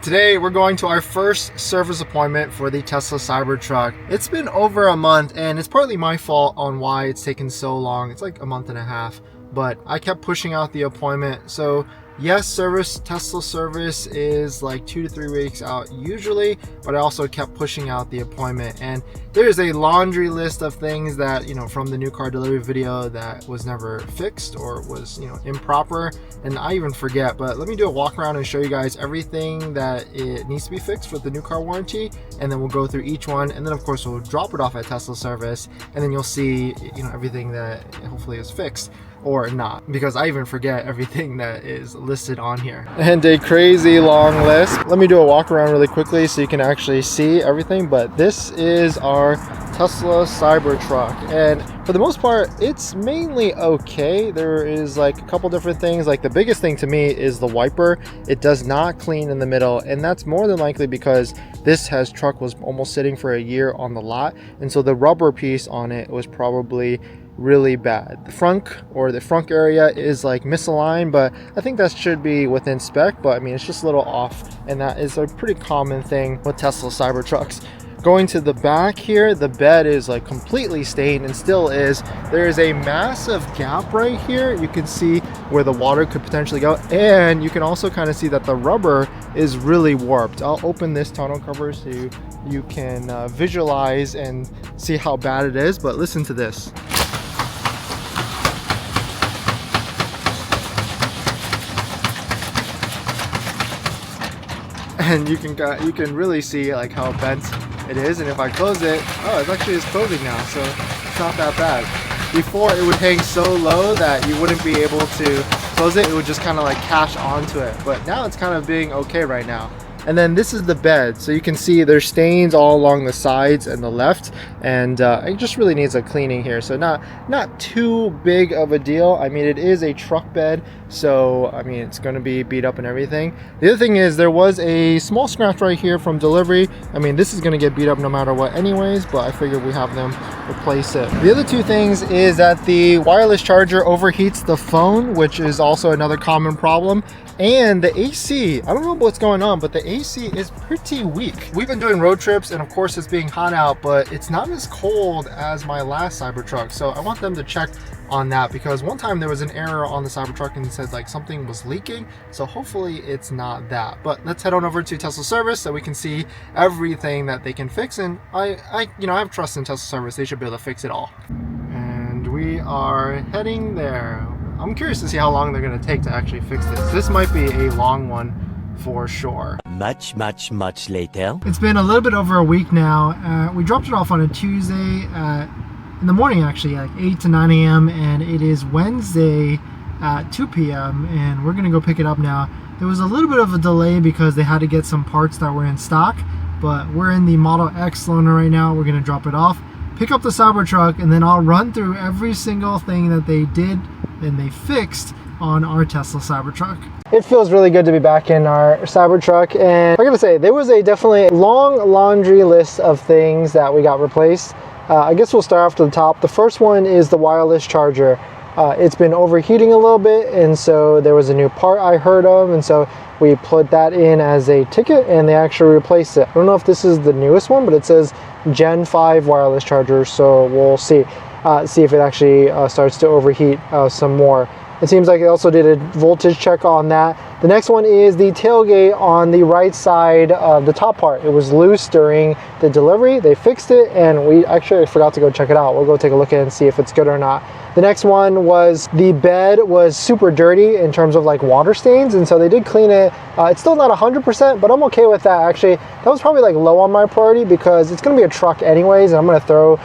Today we're going to our first service appointment for the Tesla Cybertruck. It's been over a month and it's partly my fault on why it's taken so long. It's like a month and a half, but I kept pushing out the appointment. So yes, Tesla service is like 2 to 3 weeks out usually, but I also kept pushing out the appointment. And there's a laundry list of things that, from the new car delivery video that was never fixed or was, improper. And I even forget, but let me do a walk around and show you guys everything that it needs to be fixed with the new car warranty. And then we'll go through each one. And then of course we'll drop it off at Tesla service. And then you'll see, everything that hopefully is fixed. Or not, because I even forget everything that is listed on here. And a crazy long list. Let me do a walk around really quickly so you can actually see everything. But this is our Tesla Cybertruck, and for the most part it's mainly okay. There is like a couple different things. Like the biggest thing to me is the wiper. It does not clean in the middle, and that's more than likely because this truck was almost sitting for a year on the lot, and so the rubber piece on it was probably really bad. The front area is like misaligned, but I think that should be within spec, but I mean it's just a little off, and that is a pretty common thing with Tesla Cybertrucks. Going to the back here, the bed is like completely stained and still is. There is a massive gap right here. You can see where the water could potentially go, and you can also kind of see that the rubber is really warped. I'll open this tonneau cover so you can visualize and see how bad it is, but listen to this. And you can really see like how bent it is, and if I close it, it actually is closing now, so it's not that bad. Before it would hang so low that you wouldn't be able to close it, it would just kind of like cash onto it, but now it's kind of being okay right now. And then this is the bed, so you can see there's stains all along the sides and the left, and it just really needs a cleaning here. So not too big of a deal. I mean, it is a truck bed, so I mean it's going to be beat up and everything. The other thing is there was a small scratch right here from delivery. I mean, this is going to get beat up no matter what anyways, but I figured we have them replace it. The other two things is that the wireless charger overheats the phone, which is also another common problem. And the AC, I don't know what's going on, but the AC is pretty weak. We've been doing road trips, and of course it's being hot out, but it's not as cold as my last Cybertruck. So I want them to check on that, because one time there was an error on the Cybertruck and it said like something was leaking. So hopefully it's not that. But let's head on over to Tesla service so we can see everything that they can fix. And I have trust in Tesla service. They should be able to fix it all. And we are heading there. I'm curious to see how long they're going to take to actually fix this. This might be a long one for sure. Much later. It's been a little bit over a week now. We dropped it off on a Tuesday in the morning, actually, like 8 to 9 a.m. and it is Wednesday at 2 p.m. and we're going to go pick it up now. There was a little bit of a delay because they had to get some parts that were in stock, but we're in the Model X loaner right now. We're going to drop it off, pick up the Cybertruck, and then I'll run through every single thing that they did and they fixed on our Tesla Cybertruck. It feels really good to be back in our Cybertruck, and I gotta say, there was definitely a long laundry list of things that we got replaced. I guess we'll start off to the top. The first one is the wireless charger. It's been overheating a little bit, and so there was a new part I heard of, and so we put that in as a ticket and they actually replaced it. I don't know if this is the newest one, but it says Gen 5 wireless charger, so we'll see if it actually starts to overheat some more. It seems like they also did a voltage check on that. The next one is the tailgate on the right side of the top part. It was loose during the delivery. They fixed it, and I forgot to go check it out. We'll go take a look at it and see if it's good or not. The next one was the bed was super dirty in terms of like water stains, and so they did clean it. It's still not 100%, but I'm okay with that. Actually, that was probably like low on my priority because it's gonna be a truck anyways, and I'm gonna throw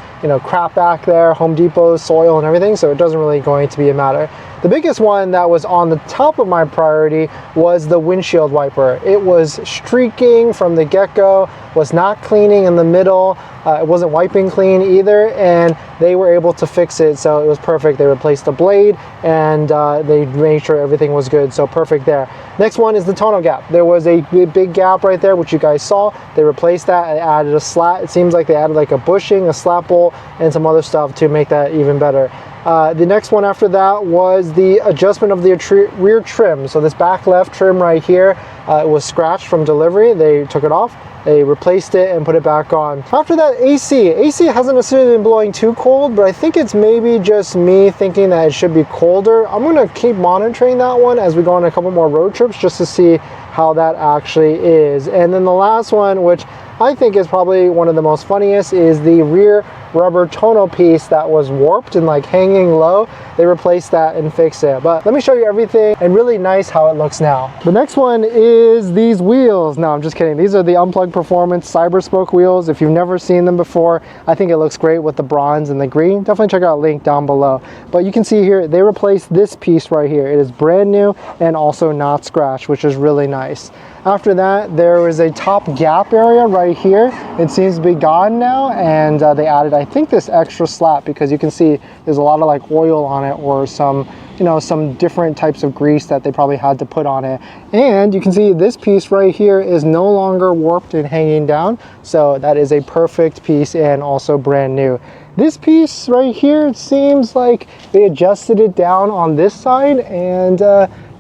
crap back there, Home Depot, soil and everything, so it doesn't really going to be a matter. The biggest one that was on the top of my priority was the windshield wiper. It was streaking from the get-go, was not cleaning in the middle, it wasn't wiping clean either, and they were able to fix it, so it was perfect. They replaced the blade, and they made sure everything was good, so perfect there. Next one is the tonneau gap. There was a big gap right there, which you guys saw. They replaced that and added a slat. It seems like they added like a bushing, a slat bolt, and some other stuff to make that even better. The next one after that was the adjustment of the rear trim. So this back left trim right here, it was scratched from delivery. They took it off, they replaced it and put it back on. After that, AC hasn't necessarily been blowing too cold, but I think it's maybe just me thinking that it should be colder. I'm gonna keep monitoring that one as we go on a couple more road trips just to see how that actually is. And then the last one, which I think is probably one of the most funniest, is the rear rubber tonneau piece that was warped and like hanging low. They replaced that and fixed it. But let me show you everything, and really nice how it looks now. The next one is these wheels. No, I'm just kidding. These are the Unplugged Performance Cyber Spoke wheels. If you've never seen them before, I think it looks great with the bronze and the green. Definitely check out a link down below. But you can see here, they replaced this piece right here. It is brand new and also not scratched, which is really nice. After that, there was a top gap area right here. It seems to be gone now, and they added, I think, this extra slat because you can see there's a lot of like oil on it, or some, you know, some different types of grease that they probably had to put on it. And you can see this piece right here is no longer warped and hanging down, so that is a perfect piece and also brand new. This piece right here, it seems like they adjusted it down on this side, and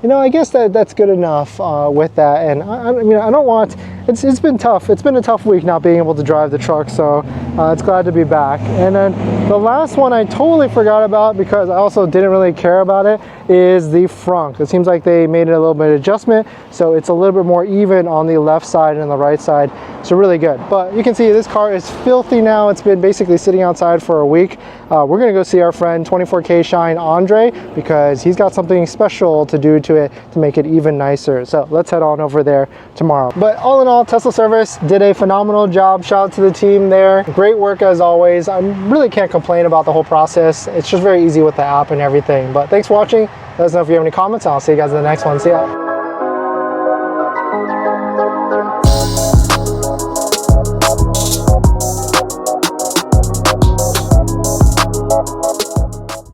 you know, I guess that's good enough with that. And I mean, I don't want, it's been tough. It's been a tough week not being able to drive the truck, so it's glad to be back. And then the last one I totally forgot about because I also didn't really care about it is the front. It seems like they made it a little bit of adjustment, so it's a little bit more even on the left side and the right side. So really good. But you can see this car is filthy now. It's been basically sitting outside for a week. We're gonna go see our friend 24K Shine Andre because he's got something special to do to it to make it even nicer. So let's head on over there tomorrow. But all in all, Tesla service did a phenomenal job. Shout out to the team there. Great work as always. I really can't complain about the whole process. It's just very easy with the app and everything. But thanks for watching. Let us know if you have any comments. I'll see you guys in the next one. See ya.